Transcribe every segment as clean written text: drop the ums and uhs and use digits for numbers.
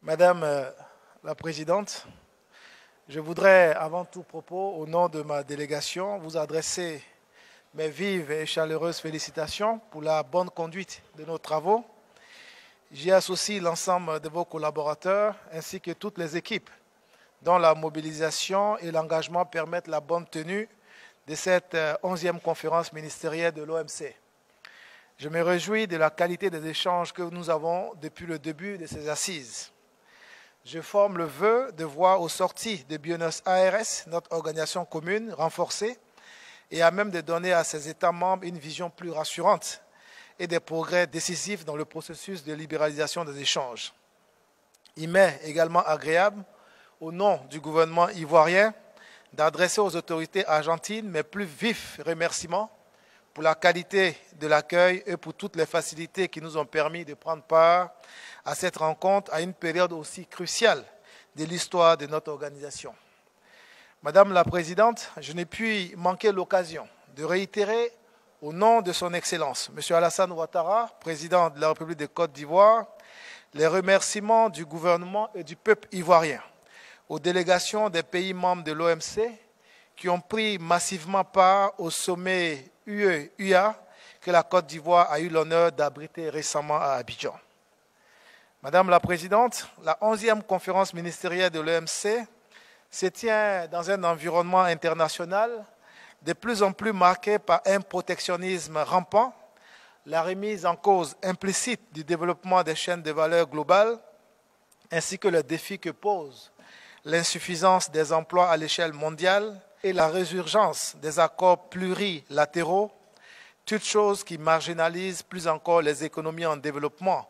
Madame la Présidente, je voudrais avant tout propos, au nom de ma délégation, vous adresser mes vives et chaleureuses félicitations pour la bonne conduite de nos travaux. J'y associe l'ensemble de vos collaborateurs ainsi que toutes les équipes dont la mobilisation et l'engagement permettent la bonne tenue de cette 11e conférence ministérielle de l'OMC. Je me réjouis de la qualité des échanges que nous avons depuis le début de ces assises. Je forme le vœu de voir aux sorties de Buenos Aires notre organisation commune renforcée et à même de donner à ses États membres une vision plus rassurante et des progrès décisifs dans le processus de libéralisation des échanges. Il m'est également agréable, au nom du gouvernement ivoirien, d'adresser aux autorités argentines mes plus vifs remerciements pour la qualité de l'accueil et pour toutes les facilités qui nous ont permis de prendre part à cette rencontre à une période aussi cruciale de l'histoire de notre organisation. Madame la Présidente, je n'ai pu manquer l'occasion de réitérer au nom de son Excellence, M. Alassane Ouattara, président de la République de Côte d'Ivoire, les remerciements du gouvernement et du peuple ivoirien aux délégations des pays membres de l'OMC qui ont pris massivement part au sommet UE-UA que la Côte d'Ivoire a eu l'honneur d'abriter récemment à Abidjan. Madame la Présidente, la 11e conférence ministérielle de l'OMC se tient dans un environnement international de plus en plus marqué par un protectionnisme rampant, la remise en cause implicite du développement des chaînes de valeur globales, ainsi que le défi que pose l'insuffisance des emplois à l'échelle mondiale et la résurgence des accords plurilatéraux, toutes choses qui marginalisent plus encore les économies en développement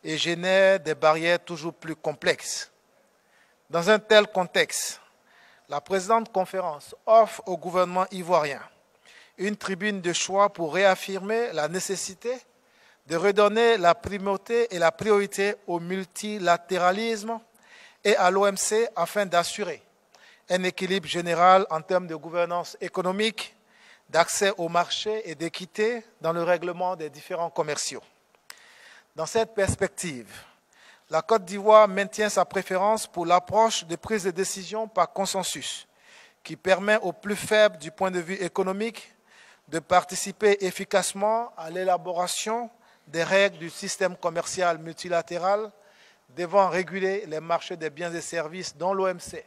et génèrent des barrières toujours plus complexes. Dans un tel contexte, la présente conférence offre au gouvernement ivoirien une tribune de choix pour réaffirmer la nécessité de redonner la primauté et la priorité au multilatéralisme et à l'OMC afin d'assurer un équilibre général en termes de gouvernance économique, d'accès au marché et d'équité dans le règlement des différends commerciaux. Dans cette perspective, la Côte d'Ivoire maintient sa préférence pour l'approche de prise de décision par consensus, qui permet aux plus faibles du point de vue économique de participer efficacement à l'élaboration des règles du système commercial multilatéral devant réguler les marchés des biens et services dont l'OMC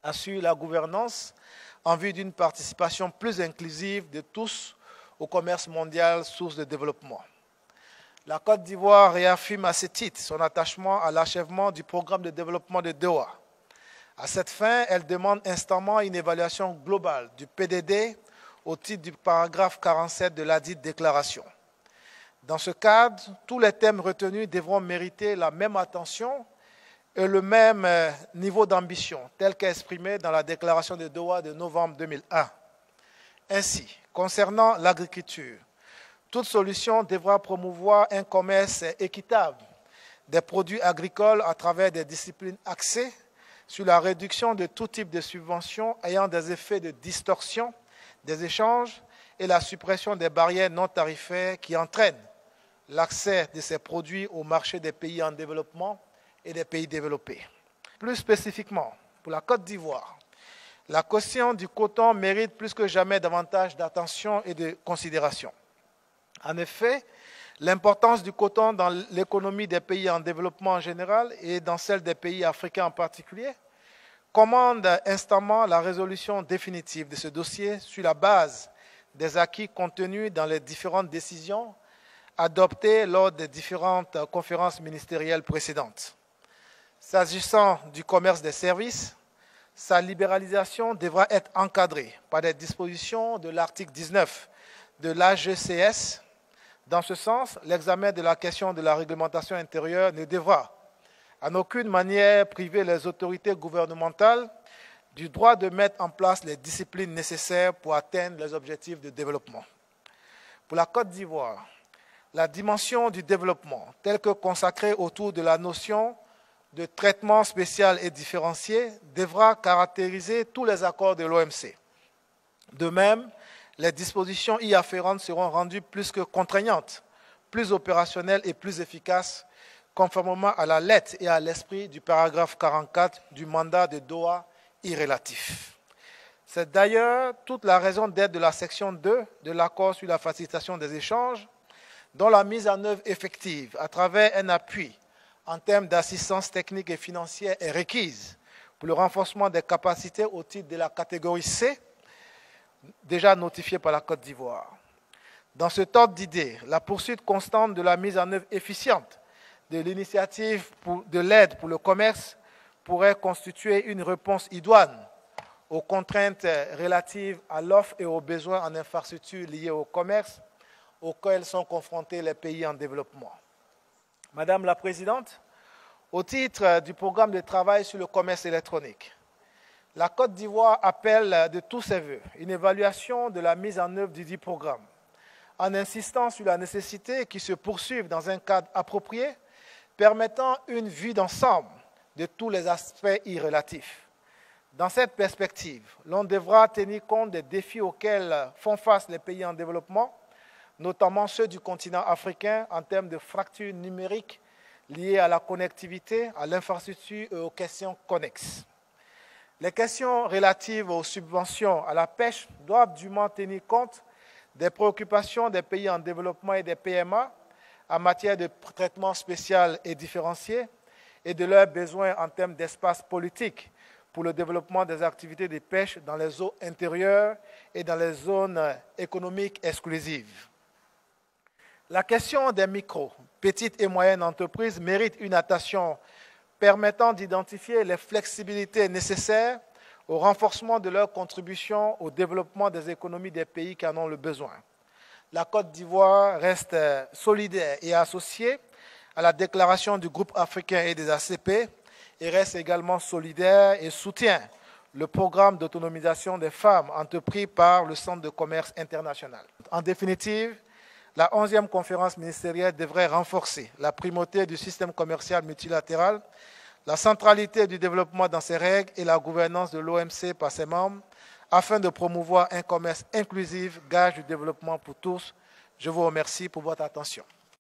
assure la gouvernance en vue d'une participation plus inclusive de tous au commerce mondial, source de développement. La Côte d'Ivoire réaffirme à ce titre son attachement à l'achèvement du programme de développement de Doha. À cette fin, elle demande instamment une évaluation globale du PDD au titre du paragraphe 47 de ladite déclaration. Dans ce cadre, tous les thèmes retenus devront mériter la même attention et le même niveau d'ambition, tel qu'exprimé dans la déclaration de Doha de novembre 2001. Ainsi, concernant l'agriculture, toute solution devra promouvoir un commerce équitable des produits agricoles à travers des disciplines axées sur la réduction de tout type de subventions ayant des effets de distorsion des échanges et la suppression des barrières non tarifaires qui entraînent l'accès de ces produits au marché des pays en développement et des pays développés. Plus spécifiquement, pour la Côte d'Ivoire, la question du coton mérite plus que jamais davantage d'attention et de considération. En effet, l'importance du coton dans l'économie des pays en développement en général et dans celle des pays africains en particulier commande instamment la résolution définitive de ce dossier sur la base des acquis contenus dans les différentes décisions adoptées lors des différentes conférences ministérielles précédentes. S'agissant du commerce des services, sa libéralisation devra être encadrée par des dispositions de l'article 19 de l'AGCS. Dans ce sens, l'examen de la question de la réglementation intérieure ne devra en aucune manière priver les autorités gouvernementales du droit de mettre en place les disciplines nécessaires pour atteindre les objectifs de développement. Pour la Côte d'Ivoire, la dimension du développement, telle que consacrée autour de la notion de traitement spécial et différencié, devra caractériser tous les accords de l'OMC. De même, les dispositions y afférentes seront rendues plus que contraignantes, plus opérationnelles et plus efficaces conformément à la lettre et à l'esprit du paragraphe 44 du mandat de Doha irrélatif. C'est d'ailleurs toute la raison d'être de la section 2 de l'accord sur la facilitation des échanges, dont la mise en œuvre effective à travers un appui en termes d'assistance technique et financière est requise pour le renforcement des capacités au titre de la catégorie C, déjà notifiée par la Côte d'Ivoire. Dans ce ordre d'idées, la poursuite constante de la mise en œuvre efficiente de l'initiative de l'aide pour le commerce pourrait constituer une réponse idoine aux contraintes relatives à l'offre et aux besoins en infrastructures liés au commerce auxquels sont confrontés les pays en développement. Madame la Présidente, au titre du programme de travail sur le commerce électronique, la Côte d'Ivoire appelle de tous ses voeux une évaluation de la mise en œuvre du dit programme, en insistant sur la nécessité qu'il se poursuive dans un cadre approprié, permettant une vue d'ensemble de tous les aspects y relatifs. Dans cette perspective, l'on devra tenir compte des défis auxquels font face les pays en développement, notamment ceux du continent africain en termes de fractures numériques liées à la connectivité, à l'infrastructure et aux questions connexes. Les questions relatives aux subventions à la pêche doivent dûment tenir compte des préoccupations des pays en développement et des PMA en matière de traitement spécial et différencié et de leurs besoins en termes d'espace politique pour le développement des activités de pêche dans les eaux intérieures et dans les zones économiques exclusives. La question des micro, petites et moyennes entreprises mérite une attention permettant d'identifier les flexibilités nécessaires au renforcement de leur contribution au développement des économies des pays qui en ont le besoin. La Côte d'Ivoire reste solidaire et associée à la déclaration du groupe africain et des ACP et reste également solidaire et soutient le programme d'autonomisation des femmes entrepris par le Centre de commerce international. En définitive, la 11e conférence ministérielle devrait renforcer la primauté du système commercial multilatéral, la centralité du développement dans ses règles et la gouvernance de l'OMC par ses membres, afin de promouvoir un commerce inclusif, gage du développement pour tous. Je vous remercie pour votre attention.